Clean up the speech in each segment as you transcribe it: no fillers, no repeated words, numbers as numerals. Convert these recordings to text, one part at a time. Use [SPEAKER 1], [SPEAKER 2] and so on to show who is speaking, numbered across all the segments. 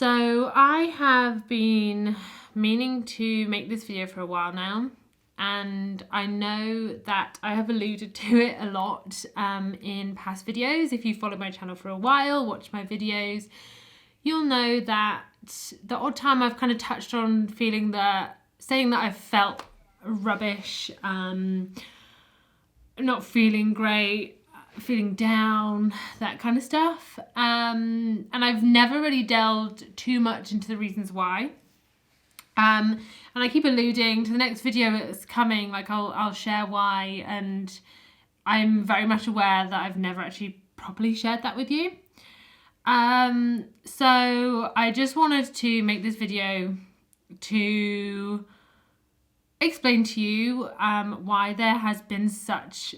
[SPEAKER 1] So I have been meaning to make this video for a while now, and I know that I have alluded to it a lot in past videos. If you followed my channel for a while, watched my videos, you'll know that the odd time I've kind of touched on saying that I've felt rubbish, not feeling great, feeling down, that kind of stuff. And I've never really delved too much into the reasons why. And I keep alluding to the next video that's coming, like I'll share why, and I'm very much aware that I've never actually properly shared that with you. So I just wanted to make this video to explain to you why there has been such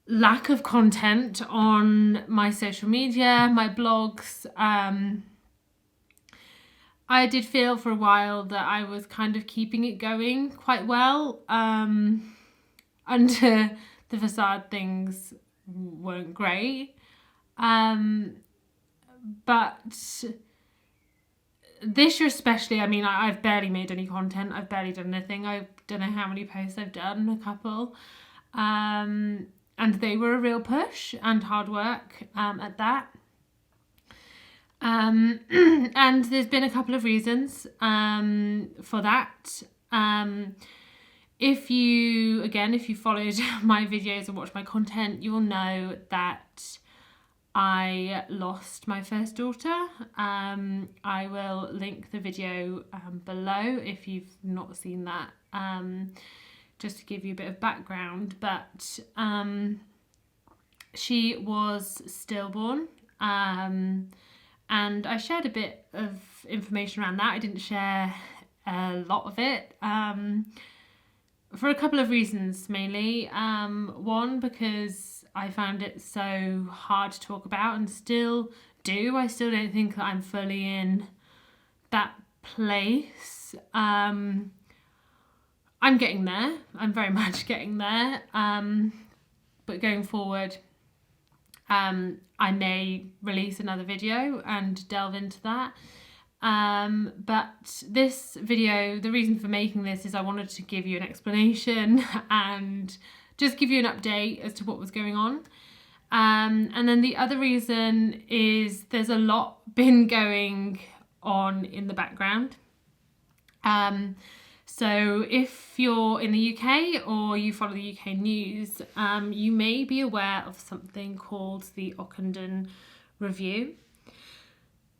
[SPEAKER 1] lack of content on my social media, my blogs. I did feel for a while that I was kind of keeping it going quite well. Under the facade, things weren't great. But this year especially, I mean, I've barely made any content. I've barely done anything. I don't know how many posts I've done, a couple. And they were a real push and hard work at that. And there's been a couple of reasons for that. If you followed my videos and watched my content, you will know that I lost my first daughter. I will link the video below if you've not seen that, just to give you a bit of background. But she was stillborn, and I shared a bit of information around that. I didn't share a lot of it for a couple of reasons mainly. One, because I found it so hard to talk about, and still do. I still don't think that I'm fully in that place. I'm getting there. I'm very much getting there. But going forward, I may release another video and delve into that. But this video, the reason for making this is I wanted to give you an explanation and just give you an update as to what was going on. And then the other reason is there's a lot been going on in the background. So if you're in the UK or you follow the UK news, you may be aware of something called the Ockton Review.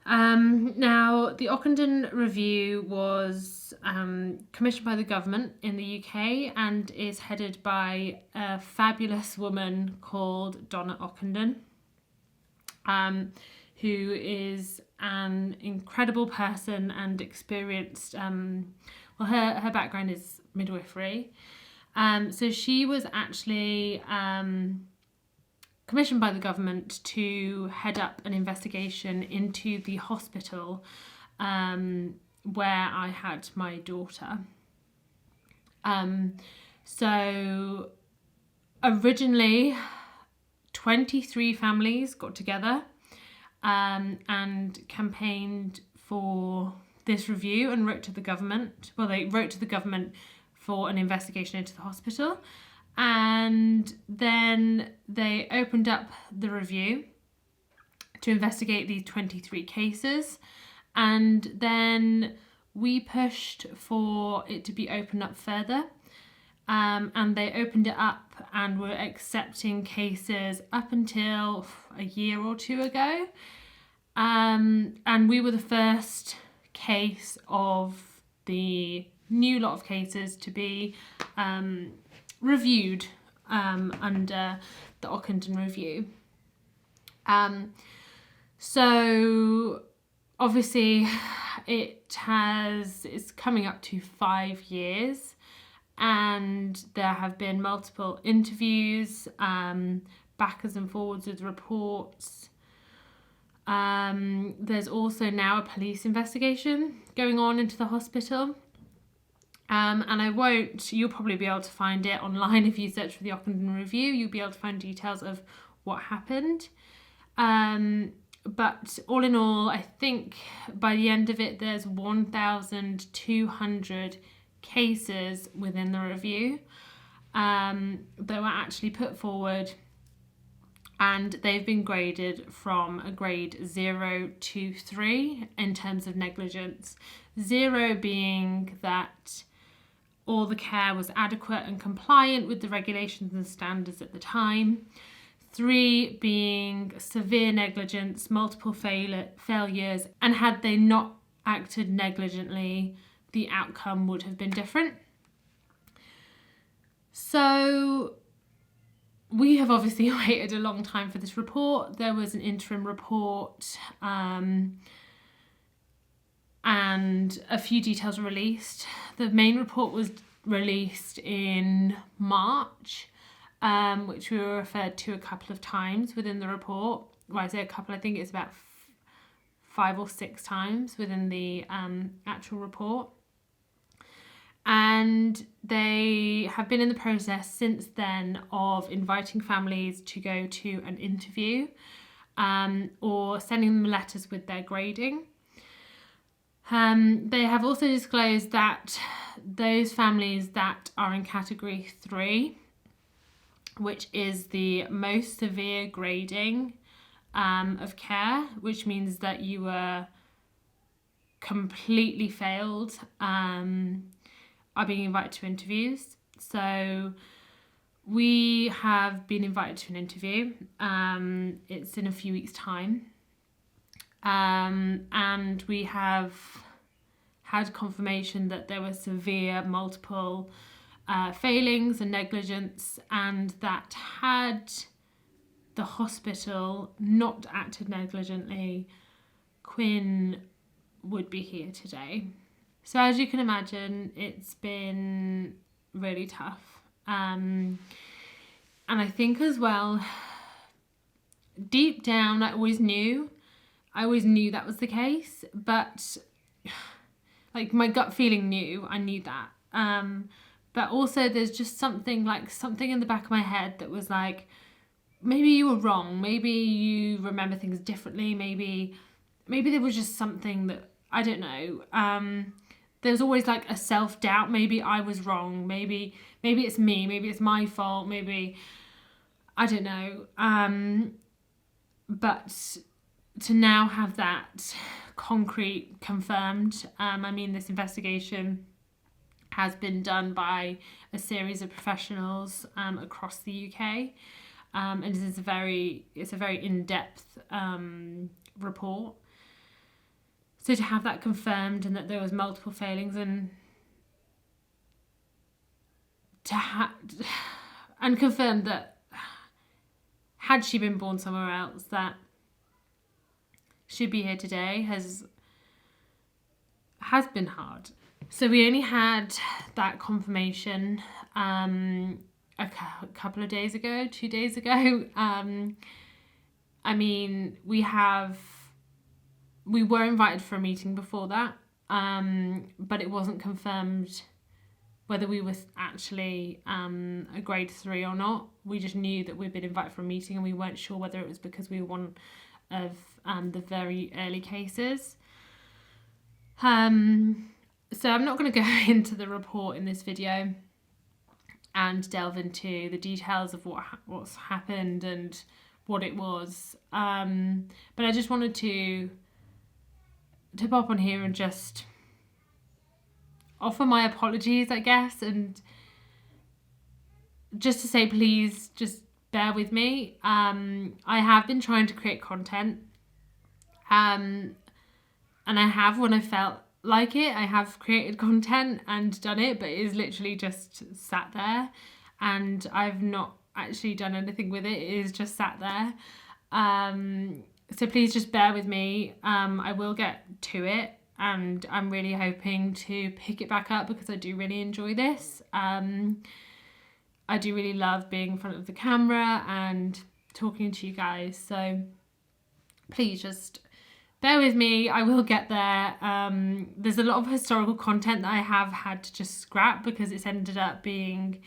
[SPEAKER 1] Now, the Ockton Review was commissioned by the government in the UK and is headed by a fabulous woman called Donna Ockton, who is an incredible person and experienced. Her background is midwifery. So she was actually commissioned by the government to head up an investigation into the hospital where I had my daughter. So originally 23 families got together and campaigned for this review and wrote to the government. Well, they wrote to the government for an investigation into the hospital. And then they opened up the review to investigate these 23 cases. And then we pushed for it to be opened up further. And they opened it up and were accepting cases up until a year or two ago. And we were the first case of the new lot of cases to be reviewed under the Ockton Review. So obviously it's coming up to 5 years, and there have been multiple interviews, backwards and forwards with reports. There's also now a police investigation going on into the hospital. And you'll probably be able to find it online if you search for the Ockton Review. You'll be able to find details of what happened. But all in all, I think by the end of it, there's 1,200 cases within the review that were actually put forward, and they've been graded from a grade 0 to 3 in terms of negligence. 0 being that all the care was adequate and compliant with the regulations and standards at the time. 3 being severe negligence, multiple failures, and had they not acted negligently, the outcome would have been different. So we have obviously waited a long time for this report. There was an interim report and a few details were released. The main report was released in March, which we were referred to a couple of times within the report. Well, I say a couple, I think it's about 5 or 6 times within the actual report. And they have been in the process since then of inviting families to go to an interview or sending them letters with their grading. They have also disclosed that those families that are in category 3, which is the most severe grading of care, which means that you were completely failed, are being invited to interviews. So we have been invited to an interview. It's in a few weeks' time. And we have had confirmation that there were severe multiple failings and negligence, and that had the hospital not acted negligently, Quinn would be here today. So as you can imagine, it's been really tough. And I think as well, deep down, I always knew that was the case, but like my gut feeling I knew that. But also there's just something in the back of my head that was like, maybe you were wrong. Maybe you remember things differently. Maybe there was just something that, I don't know. There's always like a self-doubt. Maybe I was wrong. Maybe it's me. Maybe it's my fault. Maybe, I don't know. But to now have that concrete confirmed, I mean, this investigation has been done by a series of professionals across the UK, and it's a very in-depth report. So to have that confirmed and that there was multiple failings, and and confirmed that had she been born somewhere else, that she'd be here today has been hard. So we only had that confirmation a couple of days ago, 2 days ago. I mean, we were invited for a meeting before that, but it wasn't confirmed whether we were actually a grade 3 or not. We just knew that we'd been invited for a meeting, and we weren't sure whether it was because we were one of the very early cases. So I'm not going to go into the report in this video and delve into the details of what's happened and what it was. But I just wanted to pop on here and just offer my apologies, I guess, and just to say, please just bear with me. I have been trying to create content, and I have, when I felt like it, I have created content and done it, but it is literally just sat there, and I've not actually done anything with it. It is just sat there. So please just bear with me. I will get to it, and I'm really hoping to pick it back up because I do really enjoy this. I do really love being in front of the camera and talking to you guys. So please just bear with me. I will get there. There's a lot of historical content that I have had to just scrap because it's ended up being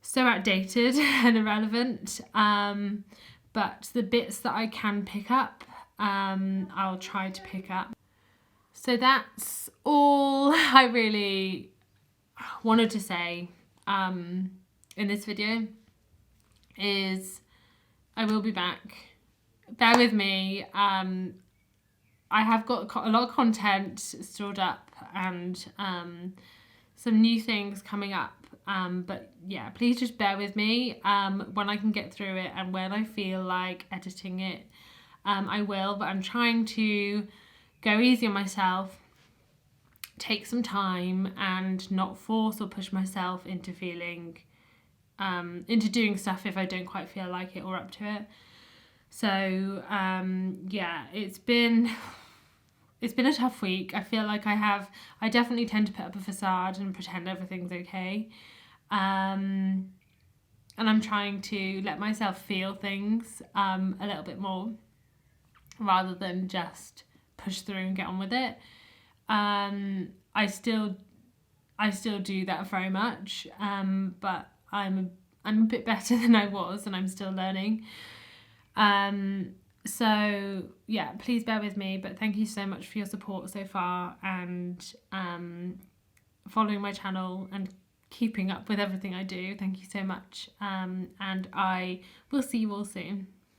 [SPEAKER 1] so outdated and irrelevant. But the bits that I can pick up, I'll try to pick up. So that's all I really wanted to say in this video. Is I will be back. Bear with me. I have got a lot of content stored up and some new things coming up. But yeah, please just bear with me. When I can get through it and when I feel like editing it, I will. But I'm trying to go easy on myself, take some time, and not force or push myself into feeling, into doing stuff if I don't quite feel like it or up to it. So yeah, it's been a tough week. I feel like I definitely tend to put up a facade and pretend everything's okay. And I'm trying to let myself feel things a little bit more rather than just push through and get on with it. I still do that very much, but I'm a bit better than I was, and I'm still learning. So yeah, please bear with me, but thank you so much for your support so far, and following my channel and keeping up with everything I do. Thank you so much, and I will see you all soon.